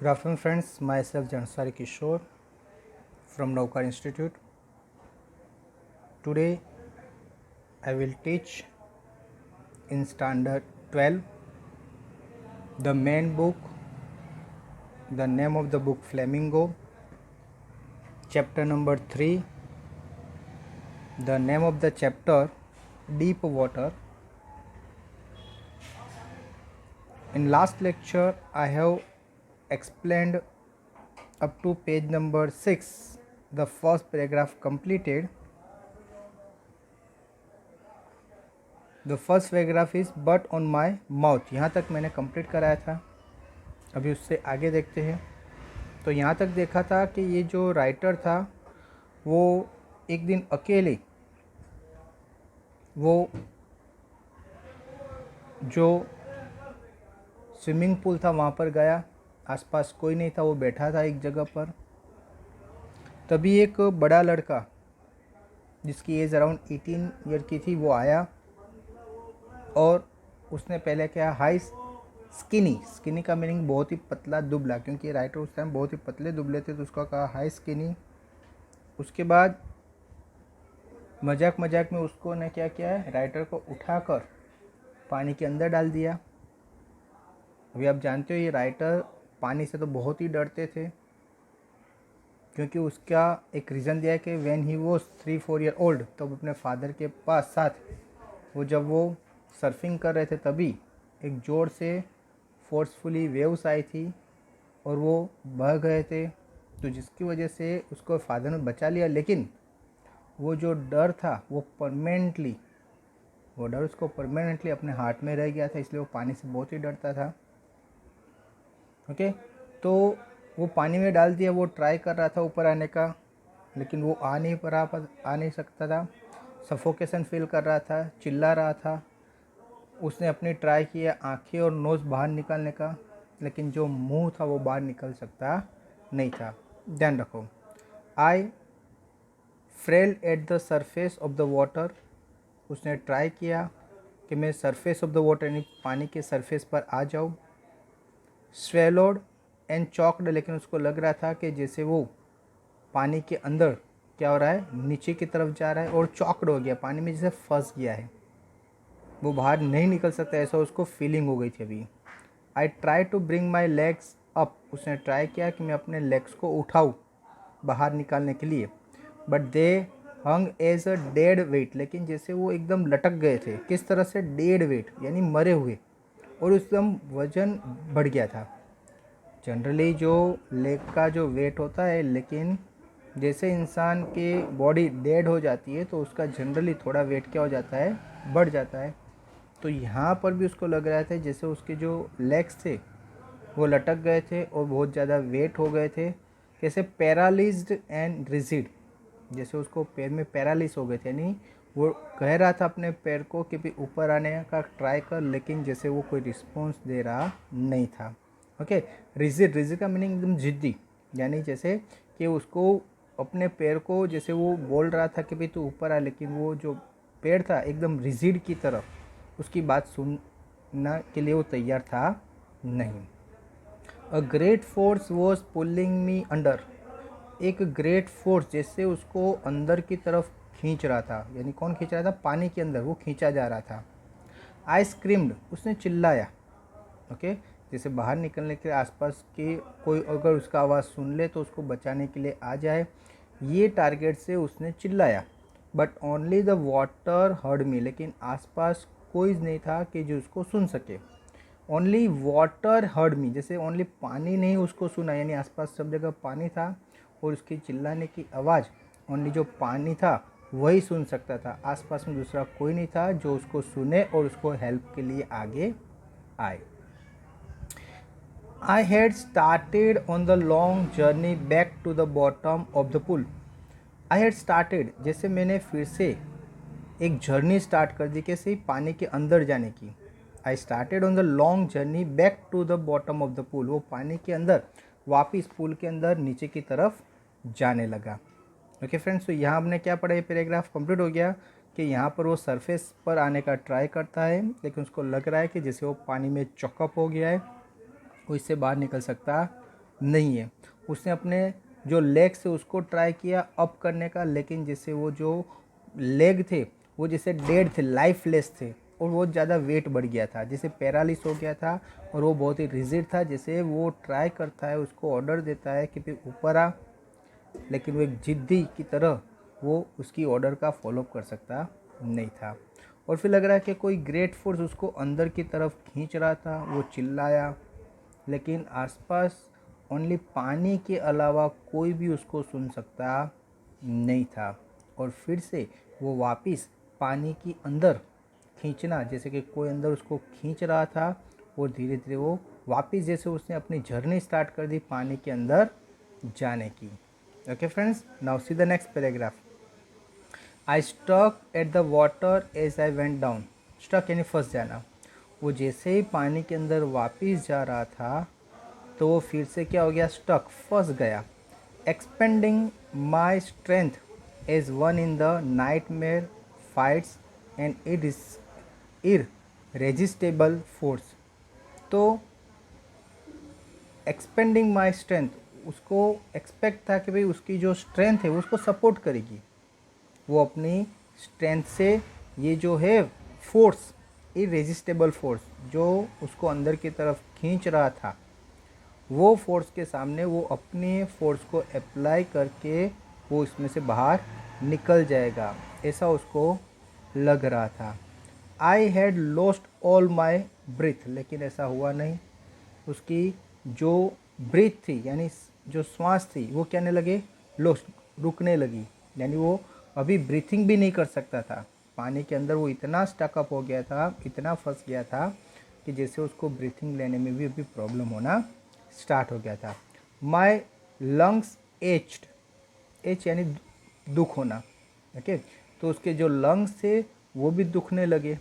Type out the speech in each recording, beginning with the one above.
Good afternoon, friends. Myself Jansari Kishore from Naukar Institute. Today, I will teach in Standard 12 the main book, the name of the book Flamingo, chapter number 3, the name of the chapter Deep Water. In last lecture, I have explained up to page number 6, the first paragraph completed. The first paragraph is but on my mouth. यहाँ तक मैंने complete कराया था. अभी उससे आगे देखते हैं. तो यहाँ तक देखा था कि ये जो राइटर था वो एक दिन अकेले वो जो स्विमिंग पूल था वहाँ पर गया. आसपास कोई नहीं था, वो बैठा था एक जगह पर. तभी एक बड़ा लड़का जिसकी एज अराउंड 18 ईयर की थी वो आया और उसने पहले क्या हाई स्किनी का मीनिंग बहुत ही पतला दुबला, क्योंकि राइटर उस टाइम बहुत ही पतले दुबले थे तो उसका कहा हाई स्किनी. उसके बाद मजाक में उसको ने क्या किया है, राइटर को उठाकर पानी के अंदर डाल दिया. अभी आप जानते हो ये राइटर पानी से तो बहुत ही डरते थे, क्योंकि उसका एक रीज़न दिया है कि when he was 3-4 year old, तब अपने फादर के पास साथ जब वो सर्फिंग कर रहे थे तभी एक ज़ोर से फोर्सफुली वेव्स आई थी और वो बह गए थे. तो जिसकी वजह से उसको फादर ने बचा लिया, लेकिन वो जो डर था वो डर उसको परमानेंटली अपने हार्ट में रह गया था, इसलिए वो पानी से बहुत ही डरता था. ओके, तो वो पानी में डाल दिया. वो ट्राई कर रहा था ऊपर आने का, लेकिन वो आ नहीं सकता था. सफोकेशन फील कर रहा था, चिल्ला रहा था. उसने अपनी ट्राई किया आंखें और नोज़ बाहर निकालने का, लेकिन जो मुंह था वो बाहर निकल सकता नहीं था. ध्यान रखो, I flail at the surface of the water. उसने ट्राई किया कि मैं सरफेस ऑफ द वाटर यानी पानी के सरफेस पर आ जाऊँ. स्वेलोड एंड चॉक्ड, लेकिन उसको लग रहा था कि जैसे वो पानी के अंदर क्या हो रहा है, नीचे की तरफ जा रहा है, और चॉक्ड हो गया, पानी में जैसे फंस गया है, वो बाहर नहीं निकल सकता, ऐसा उसको फीलिंग हो गई थी अभी. I try to bring my legs up. उसने ट्राई किया कि मैं अपने लेग्स को उठाऊँ बाहर निकालने के लिए, but they hung as a dead weight. लेकिन जैसे वो एकदम लटक गए थे. किस तरह से? डेड वेट यानी मरे हुए, और एकदम वजन बढ़ गया था. जनरली जो लेग का जो वेट होता है, लेकिन जैसे इंसान की बॉडी डेड हो जाती है तो उसका जनरली थोड़ा वेट क्या हो जाता है, बढ़ जाता है. तो यहाँ पर भी उसको लग रहा था जैसे उसके जो लेग्स थे वो लटक गए थे और बहुत ज़्यादा वेट हो गए थे. कैसे? पैरालिज्ड एंड रिजिड, जैसे उसको पैर में पैरालिस हो गए थे, यानी वो कह रहा था अपने पैर को कि भी ऊपर आने का ट्राई कर, लेकिन जैसे वो कोई रिस्पॉन्स दे रहा नहीं था. ओके, रिजिड का मीनिंग एकदम जिद्दी, यानी जैसे कि उसको अपने पैर को जैसे वो बोल रहा था कि भाई तू ऊपर आ, लेकिन वो जो पैर था एकदम रिजिड की तरफ उसकी बात सुनना के लिए वो तैयार था नहीं. A great force was pulling me under. एक ग्रेट फोर्स जैसे उसको अंदर की तरफ खींच रहा था, यानी कौन खींच रहा था? पानी के अंदर वो खींचा जा रहा था. आई स्क्रीम्ड, उसने चिल्लाया. ओके, जैसे बाहर निकलने के आसपास के कोई अगर उसका आवाज़ सुन ले तो उसको बचाने के लिए आ जाए, ये टारगेट से उसने चिल्लाया. But only the water heard me. लेकिन आसपास कोई नहीं था कि जो उसको सुन सके. ओनली वाटर हर्ड मी, जैसे ओनली पानी नहीं उसको सुना, यानी आसपास सब जगह पानी था और उसकी चिल्लाने की आवाज़ ओनली जो पानी था वही सुन सकता था. आसपास में दूसरा कोई नहीं था जो उसको सुने और उसको हेल्प के लिए आगे आए. I had started on the long journey back to the bottom of the pool. I had started, जैसे मैंने फिर से एक जर्नी स्टार्ट कर दी, कैसे? पानी के अंदर जाने की. I started on the long journey back to the bottom of the pool. वो पानी के अंदर वापिस पूल के अंदर नीचे की तरफ जाने लगा. ओके फ्रेंड्स, तो यहाँ हमने क्या पढ़ा, ये पैराग्राफ कंप्लीट हो गया कि यहाँ पर वो सरफेस पर आने का ट्राई करता है, लेकिन उसको लग रहा है कि जैसे वो पानी में चॉकअप हो गया है, वो इससे बाहर निकल सकता नहीं है। उसने अपने जो लेग से उसको ट्राई किया अप करने का, लेकिन जैसे वो जो लेग थे वो जैसे डेड थे, लाइफलेस थे, और बहुत ज़्यादा वेट बढ़ गया था, जैसे पैरालिस हो गया था, और वो बहुत ही रिजिड था। जैसे वो ट्राई करता है, उसको ऑर्डर देता है कि भाई ऊपर आ, लेकिन वो एक जिद्दी की तरह वो उसकी ऑर्डर का फॉलोअप कर सकता नहीं था। और फिर लग रहा है कि कोई ग्रेट फोर्स उसको अंदर की तरफ खींच रहा था। वो चिल्लाया, लेकिन आसपास ओनली पानी के अलावा कोई भी उसको सुन सकता नहीं था। और फिर से वो वापस पानी की अंदर खींचना, जैसे कि कोई अंदर उसको खींच रहा था, और धीरे धीरे वो वापस जैसे उसने अपनी जर्नी स्टार्ट कर दी पानी के अंदर जाने की। Okay friends, now see the next paragraph. I stuck at the water as I went down. Stuck यानी फंस जाना। वो जैसे ही पानी के अंदर वापस जा रहा था तो वो फिर से क्या हो गया, स्टक, फंस गया। Expending my strength as one in the nightmare fights and it is irresistible force. तो एक्सपेंडिंग माई स्ट्रेंथ, उसको एक्सपेक्ट था कि भाई उसकी जो स्ट्रेंथ है वो उसको सपोर्ट करेगी। वो अपनी स्ट्रेंथ से ये जो है फोर्स, इररेजिस्टेबल फोर्स जो उसको अंदर की तरफ खींच रहा था, वो फोर्स के सामने वो अपने फोर्स को अप्लाई करके वो इसमें से बाहर निकल जाएगा, ऐसा उसको लग रहा था। I had lost all my breath, लेकिन ऐसा हुआ नहीं। उसकी जो ब्रीथ थी यानी जो श्वास थी वो क्या नहीं लगे, लॉस्ट, रुकने लगी। यानी वो अभी ब्रीथिंग भी नहीं कर सकता था। पानी के अंदर वो इतना स्टकअप हो गया था, इतना फंस गया था कि जैसे उसको ब्रीथिंग लेने में भी अभी प्रॉब्लम होना स्टार्ट हो गया था। माई लंग्स एच्ड, एच यानी दुख होना। ओके, तो उसके जो लंग्स थे वो भी दुखने लगे।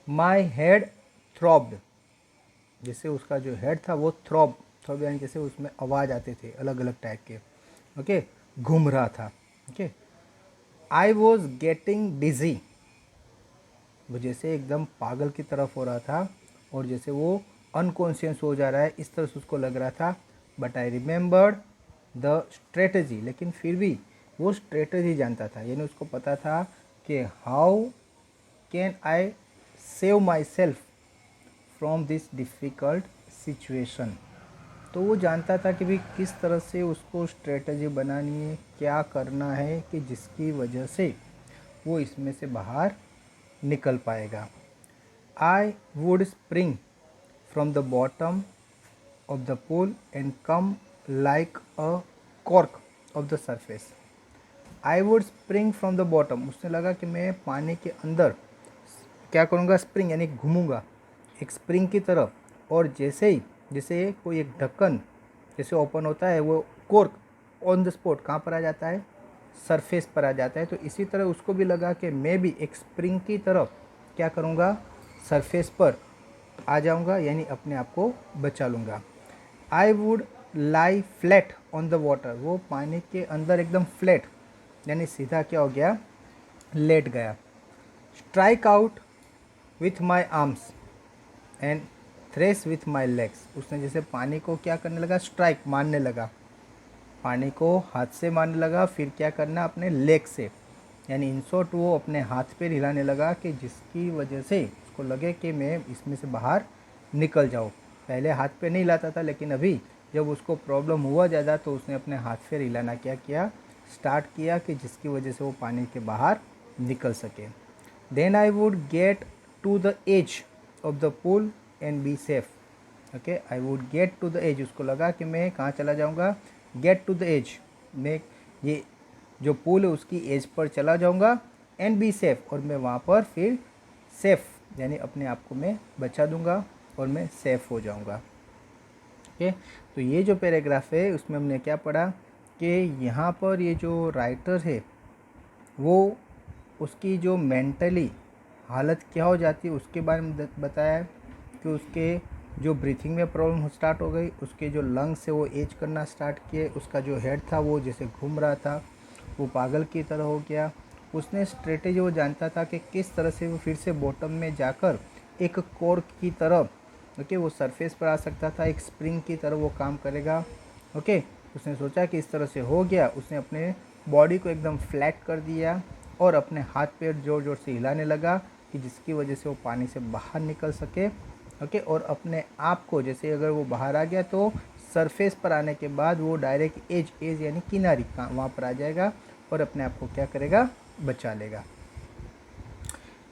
माई हेड थ्रॉब्ड, जैसे उसका जो हेड था वो थ्रॉब, थ्रॉब यानी जैसे उसमें आवाज़ आते थे अलग अलग टाइप के। ओके, घूम रहा था। ओके, आई वॉज गेटिंग डिजी, वो जैसे एकदम पागल की तरफ हो रहा था, और जैसे वो अनकॉन्शियस हो जा रहा है इस तरह से उसको लग रहा था। But I remembered the strategy, लेकिन फिर भी वो स्ट्रेटजी जानता था, यानी उसको पता था कि how can I save my self from this difficult situation. तो वो जानता था कि भाई किस तरह से उसको स्ट्रेटजी बनानी है, क्या करना है कि जिसकी वजह से वो इसमें से बाहर निकल पाएगा। I would spring from the bottom of the pool and come like a cork of the surface. I would spring from the bottom, उसने लगा कि मैं पानी के अंदर क्या करूँगा, स्प्रिंग यानी घूमूंगा एक स्प्रिंग की तरफ। और जैसे ही जैसे कोई एक ढक्कन जैसे ओपन होता है, वो कॉर्क ऑन द स्पॉट कहाँ पर आ जाता है, सरफेस पर आ जाता है। तो इसी तरह उसको भी लगा कि मैं भी एक स्प्रिंग की तरफ क्या करूँगा, सरफेस पर आ जाऊँगा, यानी अपने आप को बचा लूँगा। I would lie flat on the water, वो पानी के अंदर एकदम फ्लैट यानी सीधा क्या हो गया, लेट गया। Strike out with my arms and thrash with my legs, उसने जैसे पानी को क्या करने लगा, स्ट्राइक, मारने लगा, पानी को हाथ से मारने लगा। फिर क्या करना, अपने लेग से, यानी इन शॉर्ट वो अपने हाथ पे हिलाने लगा कि जिसकी वजह से उसको लगे कि मैं इसमें से बाहर निकल जाऊँ। पहले हाथ पे नहीं हिलाता था, लेकिन अभी जब उसको प्रॉब्लम हुआ ज़्यादा तो उसने अपने हाथ पे हिलाना क्या किया, स्टार्ट किया, कि जिसकी वजह से वो पानी के बाहर निकल सके। Then I would get to the edge of the pool and be safe. Okay, I would get to the edge, उसको लगा कि मैं कहाँ चला जाऊँगा, गेट टू द एज, मैं ये जो पूल है उसकी एज पर चला जाऊँगा, एंड बी सेफ, और मैं वहाँ पर फिर सेफ यानी अपने आप को मैं बचा दूँगा और मैं सेफ़ हो जाऊँगा। ओके, तो ये जो पैराग्राफ है उसमें हमने क्या पढ़ा कि यहाँ पर ये जो राइटर है वो उसकी जो मेंटली हालत क्या हो जाती है उसके बारे में बताया, कि उसके जो ब्रीथिंग में प्रॉब्लम स्टार्ट हो गई, उसके जो लंग्स से वो एज करना स्टार्ट किए, उसका जो हेड था वो जैसे घूम रहा था, वो पागल की तरह हो गया। उसने स्ट्रेटेजी वो जानता था कि किस तरह से वो फिर से बॉटम में जाकर एक कॉर्क की तरह ओके, वो सरफेस पर आ सकता था, एक स्प्रिंग की तरह वो काम करेगा। ओके, उसने सोचा कि इस तरह से हो गया, उसने अपने बॉडी को एकदम फ्लैट कर दिया और अपने हाथ पैर ज़ोर ज़ोर से हिलाने लगा कि जिसकी वजह से वो पानी से बाहर निकल सके। ओके, और अपने आप को जैसे अगर वो बाहर आ गया तो सरफेस पर आने के बाद वो डायरेक्ट एज यानी किनारी वहाँ पर आ जाएगा और अपने आप को क्या करेगा, बचा लेगा।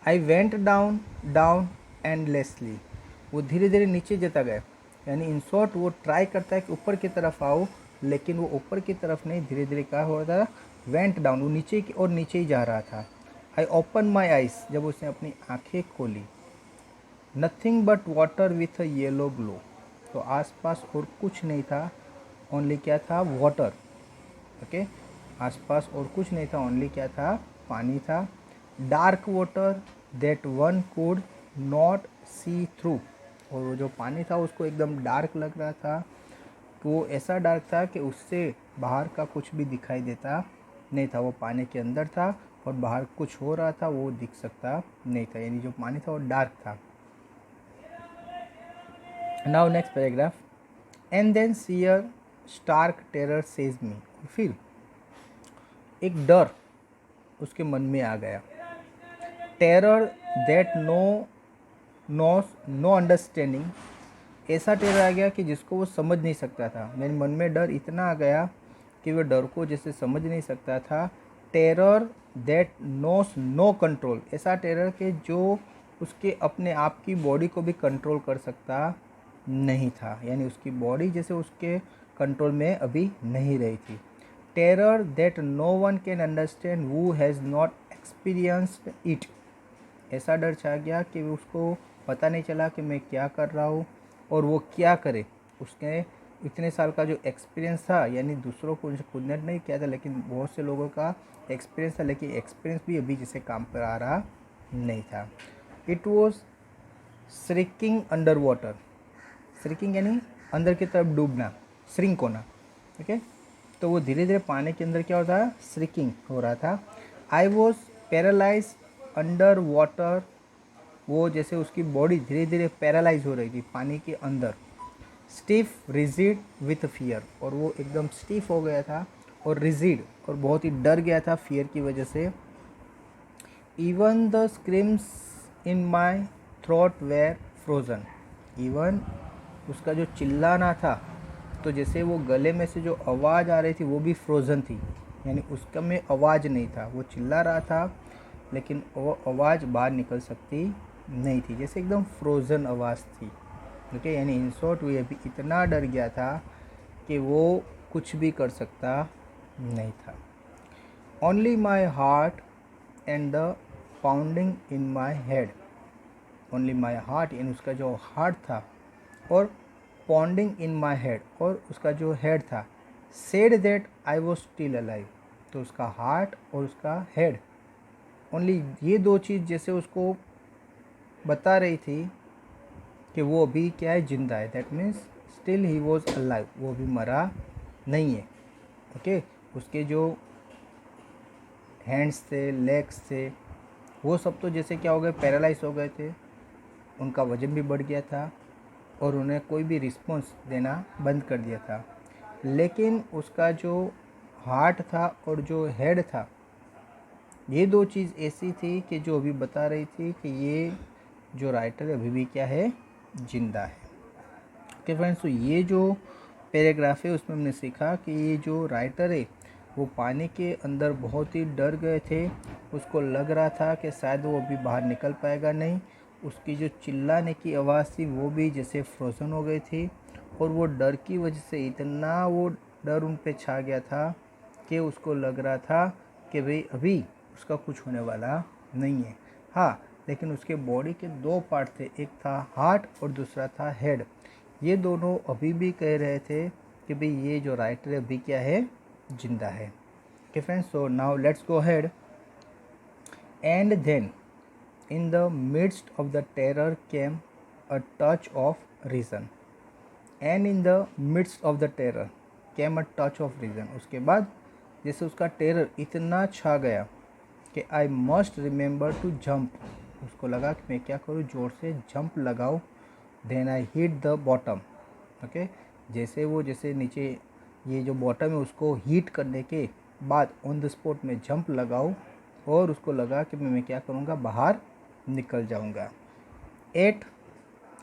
आई वेंट डाउन डाउन एंडलेसली, वो धीरे धीरे नीचे जाता गया, यानी इन शॉर्ट वो ट्राई करता है कि ऊपर की तरफ आओ, लेकिन वो ऊपर की तरफ नहीं, धीरे धीरे क्या हो रहा था, वेंट डाउन, वो नीचे की और नीचे ही जा रहा था। आई ओपन माई आइज, जब उसने अपनी आंखें खोली, nothing but water with a yellow glow, तो आसपास और कुछ नहीं था, ओनली क्या था, वाटर। ओके, आसपास और कुछ नहीं था, ओनली क्या था, पानी था। Dark water that one could not see through, और वो जो पानी था उसको एकदम डार्क लग रहा था, कि वो ऐसा डार्क था कि उससे बाहर का कुछ भी दिखाई देता नहीं था। वो पानी के अंदर था और बाहर कुछ हो रहा था वो दिख सकता नहीं था, यानी जो पानी था वो डार्क था। Now next paragraph, and then sheer stark terror seizes me, फिर एक डर उसके मन में आ गया। टेरर दैट नो अंडरस्टैंडिंग, ऐसा टेरर आ गया कि जिसको वो समझ नहीं सकता था। मेरे मन में डर इतना आ गया कि वो डर को जैसे समझ नहीं सकता था। Terror that knows no control, ऐसा टेरर के जो उसके अपने आप की बॉडी को भी कंट्रोल कर सकता नहीं था, यानी उसकी बॉडी जैसे उसके कंट्रोल में अभी नहीं रही थी। Terror that no one can understand who has not experienced it, ऐसा डर छा गया कि उसको पता नहीं चला कि मैं क्या कर रहा हूँ और वो क्या करे। उसके इतने साल का जो एक्सपीरियंस था, यानी दूसरों को खुद ने नहीं किया था लेकिन बहुत से लोगों का एक्सपीरियंस था, लेकिन एक्सपीरियंस भी अभी जैसे काम पर आ रहा नहीं था। इट वॉज श्रिकिंग अंडर वाटर, श्रिकिंग यानी अंदर की तरफ डूबना, श्रिंक होना। ओके, तो वो धीरे धीरे पानी के अंदर क्या होता है, श्रिकिंग हो रहा था। I was paralyse under water, वो जैसे उसकी बॉडी धीरे धीरे पैरालाइज हो रही थी पानी के अंदर। स्टिफ रिजिड विथ फियर, और वो एकदम स्टिफ हो गया था और रिजिड और बहुत ही डर गया था फियर की वजह से। Even the screams in my throat were frozen, even उसका जो चिल्लाना था, तो जैसे वो गले में से जो आवाज़ आ रही थी वो भी फ्रोज़न थी, यानी उसका में आवाज़ नहीं था। वो चिल्ला रहा था लेकिन वो आवाज़ बाहर निकल सकती नहीं थी, जैसे एकदम फ्रोज़न आवाज़ थी। ओके, यानी इन शॉर्ट वो अभी इतना डर गया था कि वो कुछ भी कर सकता नहीं था। Only my heart and the pounding in my head, only my heart, यानी उसका जो हार्ट था और पॉन्डिंग इन माई हेड, और उसका जो हेड था, said that I was still alive, तो उसका हार्ट और उसका हेड, ओनली ये दो चीज़ जैसे उसको बता रही थी कि वो अभी क्या है, जिंदा है। That means still he was alive, वो भी मरा नहीं है। ओके, उसके जो हैंड्स थे, लेग्स थे, वो सब तो जैसे क्या हो गए, पैरालाइज हो गए थे, उनका वज़न भी बढ़ गया था और उन्हें कोई भी रिस्पॉन्स देना बंद कर दिया था। लेकिन उसका जो हार्ट था और जो हेड था, ये दो चीज़ ऐसी थी कि जो अभी बता रही थी कि ये जो राइटर अभी भी क्या है, जिंदा है। ओके फ्रेंड्स, तो ये जो पैराग्राफ है उसमें हमने सीखा कि ये जो राइटर है वो पानी के अंदर बहुत ही डर गए थे। उसको लग रहा था कि शायद वो अभी बाहर निकल पाएगा नहीं। उसकी जो चिल्लाने की आवाज़ थी वो भी जैसे फ्रोज़न हो गई थी और वो डर की वजह से इतना वो डर उन पे छा गया था कि उसको लग रहा था कि भाई अभी उसका कुछ होने वाला नहीं है। हाँ, लेकिन उसके बॉडी के दो पार्ट थे, एक था हार्ट और दूसरा था हेड। ये दोनों अभी भी कह रहे थे कि भाई ये जो राइटर है अभी क्या है, जिंदा है। Okay friends, so now let's go head. And then in the midst of the terror came a touch of reason, and in the midst of the terror came a touch of reason, उसके बाद जैसे उसका terror इतना छा गया कि I must remember to jump, उसको लगा कि मैं क्या करूँ, जोर से जंप लगाऊँ, then I hit the bottom. Okay, जैसे नीचे ये जो बॉटम है उसको हीट करने के बाद ऑन द स्पॉट में जंप लगाऊँ और उसको लगा कि मैं क्या करूँगा, बाहर निकल जाऊँगा। At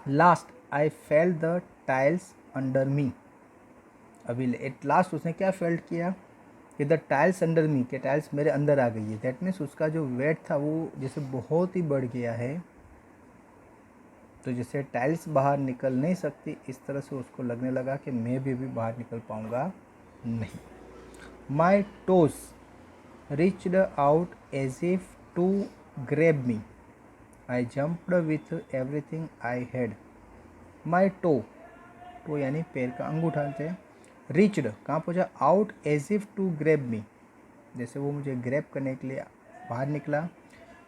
last I felt the tiles under मी। अभी एट लास्ट उसने क्या फेल्ट किया कि द टाइल्स अंडर मी, के टाइल्स मेरे अंदर आ गई है। दैट मीन्स उसका जो वेट था वो जैसे बहुत ही बढ़ गया है, तो जैसे टाइल्स बाहर निकल नहीं सकती इस तरह से उसको लगने लगा कि मैं भी बाहर निकल पाऊँगा नहीं। माई toes reached out as if to grab me. I jumped with everything I had. My toe यानी पैर का अंगूठा से, reached कहाँ पहुँचा, out as if to grab me, जैसे वो मुझे ग्रैब करने के लिए बाहर निकला।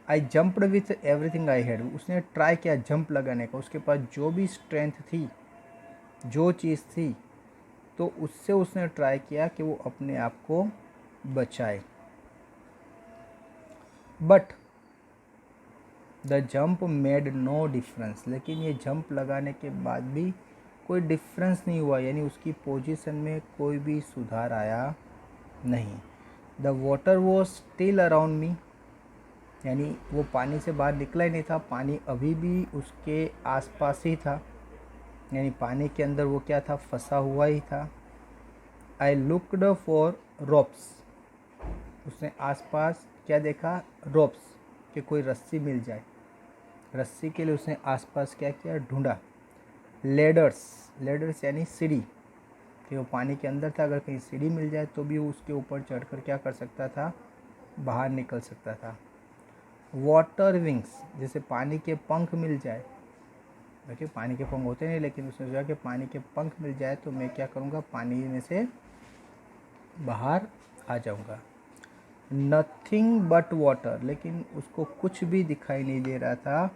I jumped with everything I had, उसने ट्राई किया जंप लगाने का, उसके पास जो भी स्ट्रेंथ थी, जो चीज़ थी, तो उससे उसने ट्राई किया कि वो अपने आप को बचाए। But the jump made no difference, लेकिन ये जंप लगाने के बाद भी कोई डिफरेंस नहीं हुआ, यानी उसकी पोजीशन में कोई भी सुधार आया नहीं। The water was still around me, यानी वो पानी से बाहर निकला ही नहीं था, पानी अभी भी उसके आसपास ही था, यानी पानी के अंदर वो क्या था, फंसा हुआ ही था। आई लुक्ड फॉर रोप्स, उसने आसपास क्या देखा, रोप्स, कि कोई रस्सी मिल जाए, रस्सी के लिए उसने आसपास क्या किया, ढूंढा। लेडर्स यानी सीढ़ी, कि वो पानी के अंदर था, अगर कहीं सीढ़ी मिल जाए तो भी उसके ऊपर चढ़कर क्या कर सकता था, बाहर निकल सकता था। वाटर विंग्स, जैसे पानी के पंख मिल जाए, देखिए पानी के पंख होते नहीं, लेकिन उसने सोचा कि पानी के पंख मिल जाए तो मैं क्या करूँगा, पानी में से बाहर आ जाऊँगा। नथिंग बट वाटर, लेकिन उसको कुछ भी दिखाई नहीं दे रहा था,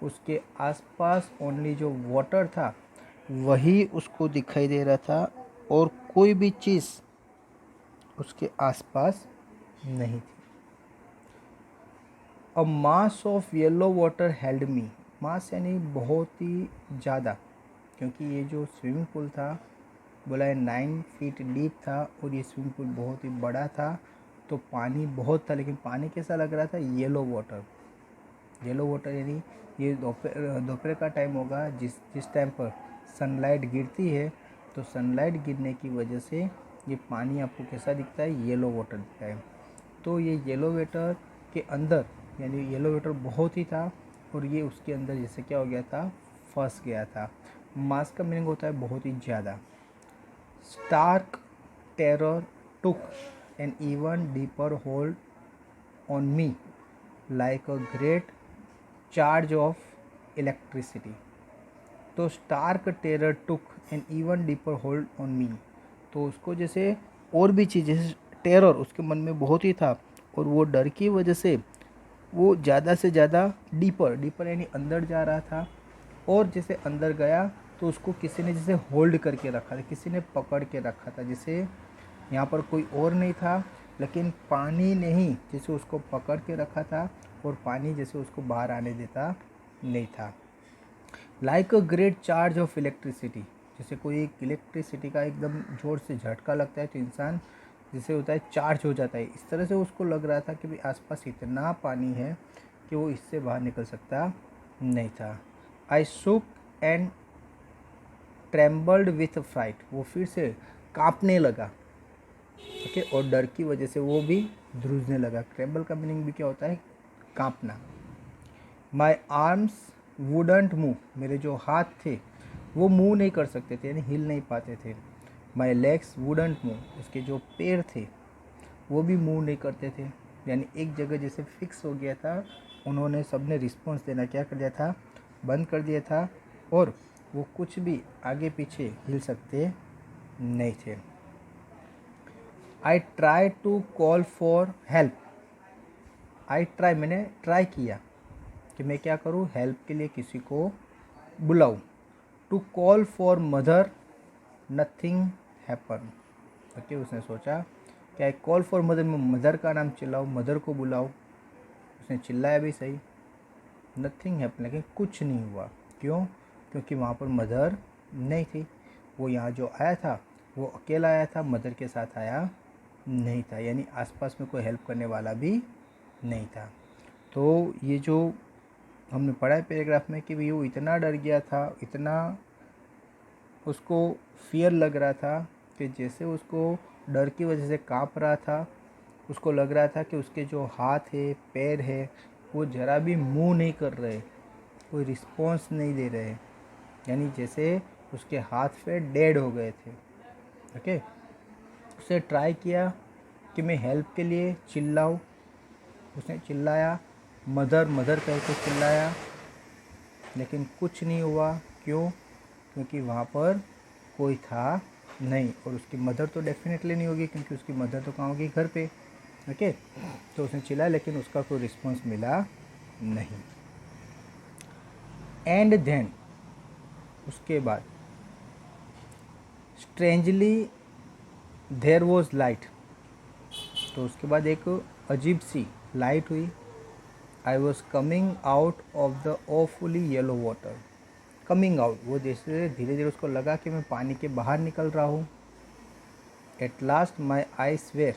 उसके आसपास ओनली जो वाटर था वही उसको दिखाई दे रहा था, और कोई भी चीज़ उसके आसपास नहीं थी। A mass of yellow water held me, mass यानी बहुत ही ज़्यादा, क्योंकि ये जो स्विमिंग पूल था बोला है 9 फीट डीप था, और ये स्विमिंग पूल बहुत ही बड़ा था, तो पानी बहुत था, लेकिन पानी कैसा लग रहा था, येलो वाटर यानी ये दोपहर का टाइम होगा, जिस टाइम पर सनलाइट गिरती है, तो सनलाइट गिरने की वजह से ये पानी आपको कैसा दिखता है, येलो वाटर दिखता है। तो ये येलो वाटर के अंदर, यानी येलो वाटर बहुत ही था, और ये उसके अंदर जैसे क्या हो गया था, फंस गया था। मास का मीनिंग होता है बहुत ही ज़्यादा। Stark terror took an even deeper hold on me like a great charge of electricity. तो stark terror took an even deeper hold on me, तो उसको जैसे और भी चीज़, जैसे टेरर उसके मन में बहुत ही था, और वो डर की वजह से वो ज़्यादा से ज़्यादा डीपर यानी अंदर जा रहा था, और जैसे अंदर गया तो उसको किसी ने जैसे होल्ड करके रखा था, किसी ने पकड़ के रखा था, जैसे यहाँ पर कोई और नहीं था, लेकिन पानी ने ही जैसे उसको पकड़ के रखा था, और पानी जैसे उसको बाहर आने देता नहीं था। Like a great charge of electricity, जैसे कोई एक इलेक्ट्रिसिटी का एकदम जोर से झटका लगता है तो इंसान जैसे होता है चार्ज हो जाता है, इस तरह से उसको लग रहा था कि भाई आसपास इतना पानी है कि वो इससे बाहर निकल सकता नहीं था। आई शुक एंड ट्रेम्बल्ड विथ फ्राइट, वो फिर से कांपने लगा, ओके, और डर की वजह से वो भी ध्रुजने लगा। ट्रेम्बल का मीनिंग भी क्या होता है, कांपना। माई आर्म्स वुडंट मूव, मेरे जो हाथ थे वो मूव नहीं कर सकते थे, यानी हिल नहीं पाते थे। माई लेग्स वुडंट मूव, उसके जो पैर थे वो भी मूव नहीं करते थे, यानी एक जगह जैसे फिक्स हो गया था, उन्होंने सबने रिस्पॉन्स देना क्या कर दिया था, बंद कर दिया था, और वो कुछ भी आगे पीछे हिल सकते नहीं थे। I try to call for help, I try मैंने ट्राई किया कि मैं क्या करूँ, हेल्प के लिए किसी को बुलाऊँ। To call for mother nothing happen, okay, उसने सोचा कि आई कॉल फॉर मदर, मैं मदर का नाम चिल्लाऊँ, मदर को बुलाऊँ, उसने चिल्लाया भी सही, नथिंग हैपन, लेकिन कुछ नहीं हुआ। क्यों, क्योंकि वहाँ पर मदर नहीं थी। वो यहाँ जो आया था वो अकेला आया था, मदर के साथ आया नहीं था, यानी आसपास में कोई हेल्प करने वाला भी नहीं था। तो ये जो हमने पढ़ा है पैराग्राफ में कि भाई वो इतना डर गया था, इतना उसको फियर लग रहा था कि जैसे उसको डर की वजह से काँप रहा था। उसको लग रहा था कि उसके जो हाथ है, पैर है, वो ज़रा भी मूव नहीं कर रहे, कोई रिस्पॉन्स नहीं दे रहे, यानी जैसे उसके हाथ पे डेड हो गए थे। ओके, उसने ट्राई किया कि मैं हेल्प के लिए चिल्लाऊं। उसने चिल्लाया, मदर मदर कह के चिल्लाया, लेकिन कुछ नहीं हुआ। क्यों? क्योंकि वहाँ पर कोई था नहीं, और उसकी मदर तो डेफिनेटली नहीं होगी, क्योंकि उसकी मदर तो कहाँ होगी, घर पे। ओके, तो उसने चिल्लाया लेकिन उसका कोई रिस्पॉन्स मिला नहीं। एंड देन उसके बाद स्ट्रेंजली देयर वॉज लाइट। तो उसके बाद एक अजीब सी लाइट हुई। I was coming out of the awfully yellow water. Coming out, वो जैसे धीरे धीरे उसको लगा कि मैं पानी के बाहर निकल रहा हूँ। At last my eyes were,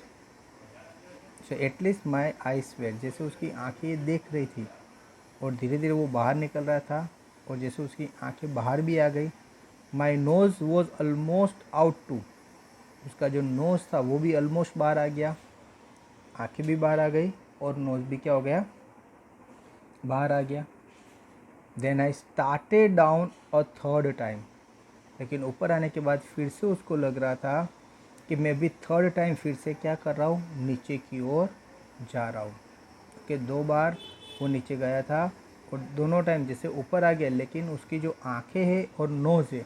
so at least my eyes were, जैसे उसकी आंखें देख रही थी और धीरे धीरे वो बाहर निकल रहा था, और जैसे उसकी आंखें बाहर भी आ गई। My nose was almost out too, उसका जो नोज़ था वो भी ऑलमोस्ट बाहर आ गया, आंखें भी बाहर आ गई और नोज़ भी क्या हो गया, बाहर आ गया। Then I started down a third time, लेकिन ऊपर आने के बाद फिर से उसको लग रहा था कि मैं भी थर्ड टाइम फिर से क्या कर रहा हूँ, नीचे की ओर जा रहा हूँ। कि 2 बार वो नीचे गया था और दोनों टाइम जैसे ऊपर आ गया, लेकिन उसकी जो आंखें हैं और नोज़ है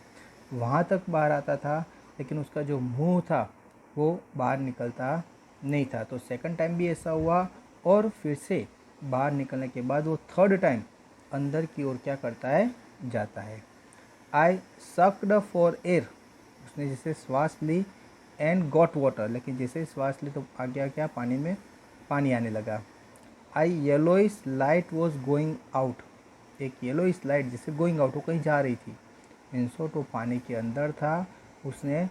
वहाँ तक बाहर आता था, लेकिन उसका जो मुंह था वो बाहर निकलता नहीं था। तो सेकंड टाइम भी ऐसा हुआ, और फिर से बाहर निकलने के बाद वो थर्ड टाइम अंदर की ओर क्या करता है, जाता है। आई सक्ड फॉर एयर, उसने जैसे श्वास ली, एंड गॉट वाटर, लेकिन जैसे श्वास ली तो आ गया क्या, पानी में पानी आने लगा। I yellowish light was going out, एक येलोइश लाइट जैसे गोइंग आउट, वो कहीं जा रही थी। इन शॉर्ट वो पानी के अंदर था। उसने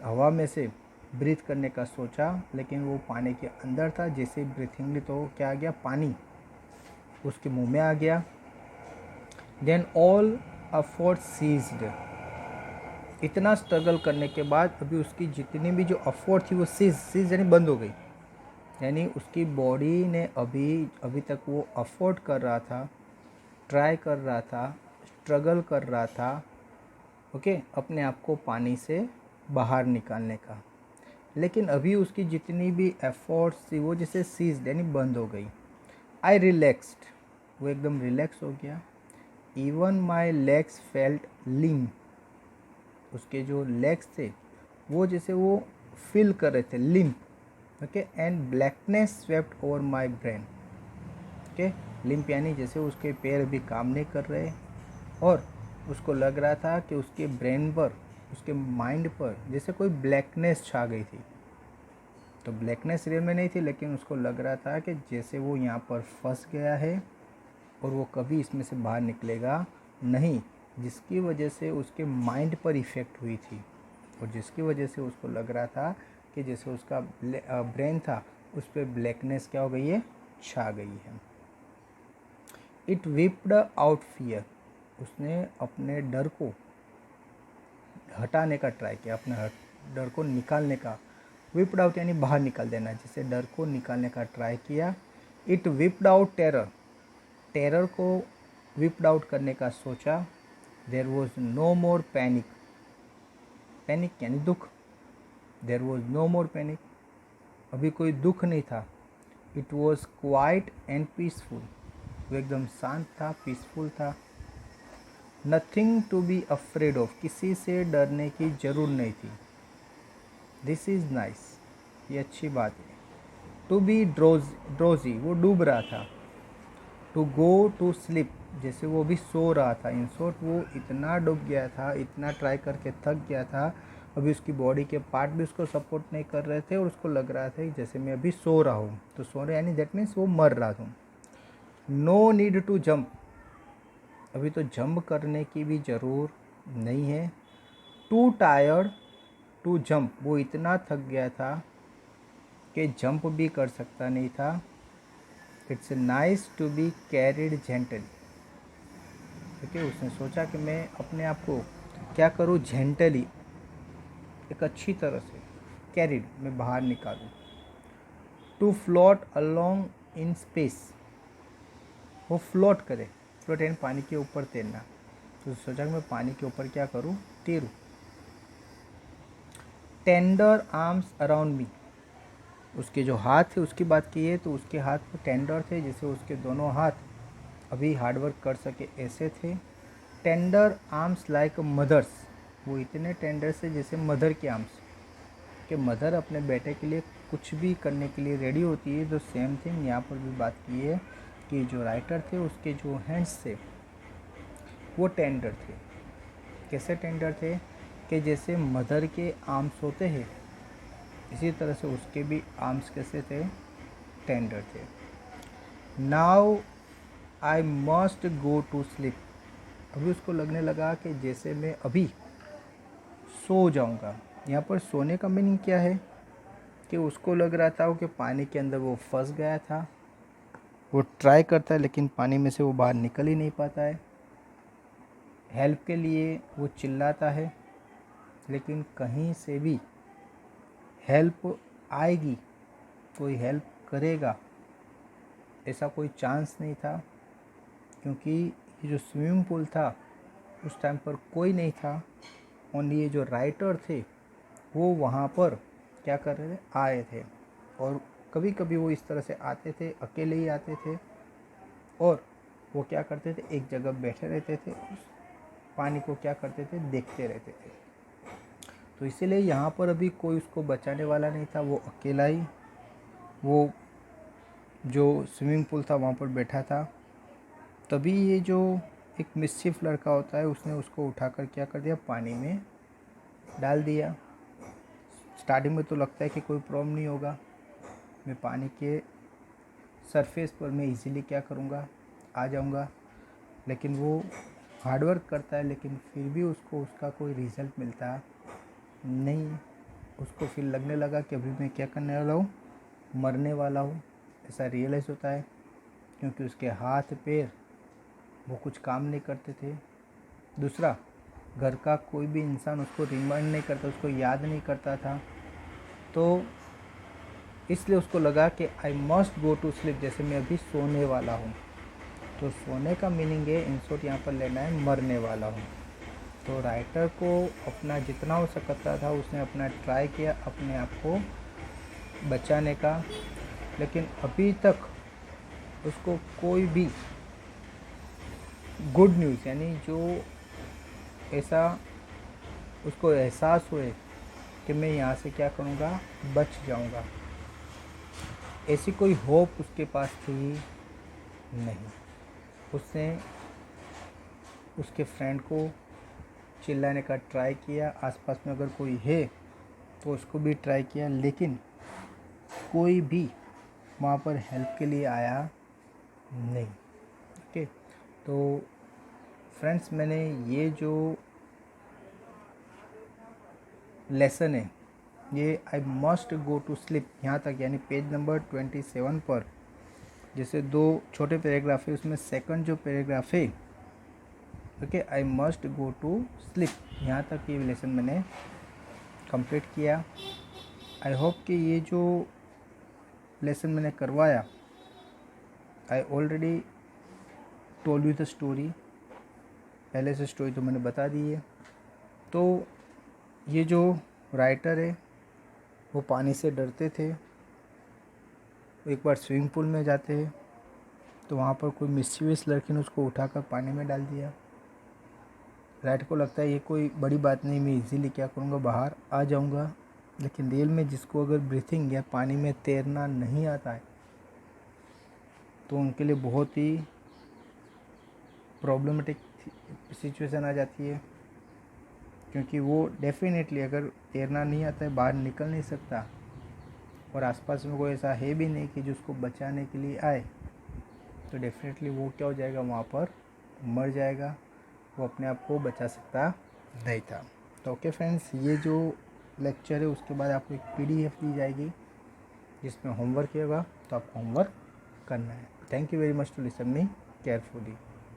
हवा में से ब्रीथ करने का सोचा, लेकिन वो पानी के अंदर था। जैसे ब्रीथिंग ली तो क्या आ गया, पानी उसके मुंह में आ गया। देन ऑल एफर्ट सीज्ड, इतना स्ट्रगल करने के बाद अभी उसकी जितनी भी जो एफर्ट थी वो सीज यानी बंद हो गई। यानी उसकी बॉडी ने अभी तक वो अफोर्ड कर रहा था, ट्राई कर रहा था, स्ट्रगल कर रहा था, ओके, अपने आप को पानी से बाहर निकालने का, लेकिन अभी उसकी जितनी भी एफर्ट्स थी वो जैसे सीज्ड यानी बंद हो गई। आई रिलैक्स्ड, वो एकदम रिलैक्स हो गया। इवन माई लेग्स फेल्ट लिम, उसके जो लेग्स थे वो जैसे वो फील कर रहे थे, limp. Okay, and blackness swept over my brain. Okay, limp यानी जैसे उसके पैर भी काम नहीं कर रहे, और उसको लग रहा था कि उसके ब्रेन पर, उसके माइंड पर जैसे कोई ब्लैकनेस छा गई थी। तो ब्लैकनेस रियल में नहीं थी, लेकिन उसको लग रहा था कि जैसे वो यहाँ पर फंस गया है और वो कभी इसमें से बाहर निकलेगा नहीं, जिसकी वजह से उसके माइंड पर इफ़ेक्ट हुई थी, और जिसकी वजह से उसको लग रहा था कि जैसे उसका ब्रेन था उस पर ब्लैकनेस क्या हो गई है, छा गई है। इट विप्ड आउट फियर, उसने अपने डर को हटाने का ट्राई किया, अपने डर को निकालने का। विप्ड आउट यानी बाहर निकाल देना, जैसे डर को निकालने का ट्राई किया। It whipped out terror, terror को विप्ड आउट करने का सोचा। There was no more panic, panic यानी दुख, there was no more panic, अभी कोई दुख नहीं था। It was quiet and peaceful, वो एकदम शांत था, पीसफुल था। Nothing to be afraid of, किसी से डरने की ज़रूर नहीं थी। दिस इज़ नाइस, ये अच्छी बात है। टू बी ड्रोजी, वो डूब रहा था। टू गो टू स्लिप, जैसे वो भी सो रहा था। इन शॉर्ट वो इतना डूब गया था, इतना ट्राई करके थक गया था, अभी उसकी बॉडी के पार्ट भी उसको सपोर्ट नहीं कर रहे थे, और उसको लग रहा था जैसे मैं अभी सो रहा हूँ। तो सो रहे यानी दैट मीन्स वो मर रहा था। नो नीड टू जंप, अभी तो जंप करने की भी ज़रूर नहीं है। टू टायर्ड टू जंप, वो इतना थक गया था कि जंप भी कर सकता नहीं था। It's nice to be carried gently. ठीक है, उसने सोचा कि मैं अपने आप को क्या करूँ, जेंटली, एक अच्छी तरह से कैरिड में बाहर निकालूं। To float along in space, वो फ्लोट करे, फ्लोट यानी पानी के ऊपर तैरना। तो सोचा कि मैं पानी के ऊपर क्या करूं, तैरूं। टेंडर आर्म्स अराउंड मी, उसके जो हाथ थे उसकी बात की है तो उसके हाथ में टेंडर थे, जैसे उसके दोनों हाथ अभी हार्डवर्क कर सके ऐसे थे। टेंडर आर्म्स लाइक मदर्स, वो इतने टेंडर से जैसे मदर के आर्म्स, कि मदर अपने बेटे के लिए कुछ भी करने के लिए रेडी होती है। तो सेम थिंग यहाँ पर भी बात की है कि जो राइटर थे उसके जो हैंड्स थे वो टेंडर थे। कैसे टेंडर थे, कि जैसे मदर के आर्म्स होते हैं इसी तरह से उसके भी आर्म्स कैसे थे, टेंडर थे। Now I must go to sleep, अभी उसको लगने लगा कि जैसे मैं अभी सो जाऊंगा। यहाँ पर सोने का मीनिंग क्या है, कि उसको लग रहा था कि पानी के अंदर वो फंस गया था। वो ट्राई करता है लेकिन पानी में से वो बाहर निकल ही नहीं पाता है। हेल्प के लिए वो चिल्लाता है लेकिन कहीं से भी हेल्प आएगी, कोई हेल्प करेगा ऐसा कोई चांस नहीं था, क्योंकि ये जो स्विमिंग पूल था उस टाइम पर कोई नहीं था। ओनली ये जो राइटर थे वो वहाँ पर क्या कर रहे थे, आए थे। और कभी कभी वो इस तरह से आते थे, अकेले ही आते थे, और वो क्या करते थे, एक जगह बैठे रहते थे, उस पानी को क्या करते थे, देखते रहते थे। तो इसीलिए यहाँ पर अभी कोई उसको बचाने वाला नहीं था, वो अकेला ही वो जो स्विमिंग पूल था वहाँ पर बैठा था। तभी ये जो एक मिस्चिफ लड़का होता है उसने उसको उठाकर क्या कर दिया, पानी में डाल दिया। स्टार्टिंग में तो लगता है कि कोई प्रॉब्लम नहीं होगा, मैं पानी के सरफेस पर मैं इजीली क्या करूँगा, आ जाऊँगा। लेकिन वो हार्डवर्क करता है लेकिन फिर भी उसको उसका कोई रिज़ल्ट मिलता नहीं। उसको फिर लगने लगा कि अभी मैं क्या करने वाला हूँ, मरने वाला हूँ। ऐसा रियलाइज़ होता है क्योंकि उसके हाथ पैर वो कुछ काम नहीं करते थे। दूसरा, घर का कोई भी इंसान उसको रिमाइंड नहीं करता, उसको याद नहीं करता था। तो इसलिए उसको लगा कि I must go to sleep, जैसे मैं अभी सोने वाला हूँ। तो सोने का मीनिंग है इन शॉर्ट यहाँ पर लेना है, मरने वाला हूँ। तो राइटर को अपना जितना हो सकता था उसने अपना ट्राई किया अपने आप को बचाने का, लेकिन अभी तक उसको कोई भी गुड न्यूज़, यानी जो ऐसा उसको एहसास हुए कि मैं यहाँ से क्या करूँगा, बच जाऊँगा, ऐसी कोई होप उसके पास थी नहीं। उसने उसके फ्रेंड को चिल्लाने का ट्राई किया, आसपास में अगर कोई है तो उसको भी ट्राई किया, लेकिन कोई भी वहाँ पर हेल्प के लिए आया नहीं। ओके, तो फ्रेंड्स मैंने ये जो लेसन है ये I must go to sleep यहाँ तक, यानी पेज नंबर 27 पर जैसे दो छोटे पैराग्राफ है उसमें सेकंड जो पैराग्राफ है, okay, I must go to sleep, यहाँ तक ये लेसन मैंने कंप्लीट किया। आई होप कि ये जो लेसन मैंने करवाया, I already told you the story, पहले से स्टोरी तो मैंने बता दी है। तो ये जो राइटर है वो पानी से डरते थे, एक बार स्विमिंग पूल में जाते हैं तो वहाँ पर कोई मिस्चीवियस लड़की ने उसको उठाकर पानी में डाल दिया। राइटर को लगता है ये कोई बड़ी बात नहीं, मैं इजीली क्या करूँगा, बाहर आ जाऊँगा। लेकिन रियल में जिसको अगर ब्रीथिंग या पानी में तैरना नहीं आता है तो उनके लिए बहुत ही प्रॉब्लमेटिक सिचुएशन आ जाती है, क्योंकि वो डेफिनेटली अगर तैरना नहीं आता है, बाहर निकल नहीं सकता, और आसपास में कोई ऐसा है भी नहीं कि जो उसको बचाने के लिए आए, तो डेफिनेटली वो क्या हो जाएगा, वहाँ पर मर जाएगा, वो अपने आप को बचा सकता नहीं था। तो ओके फ्रेंड्स, ये जो लेक्चर है उसके बाद आपको एक PDF दी जाएगी जिसमें होमवर्क होगा, तो आपको होमवर्क करना है। Thank you very much to listen me carefully.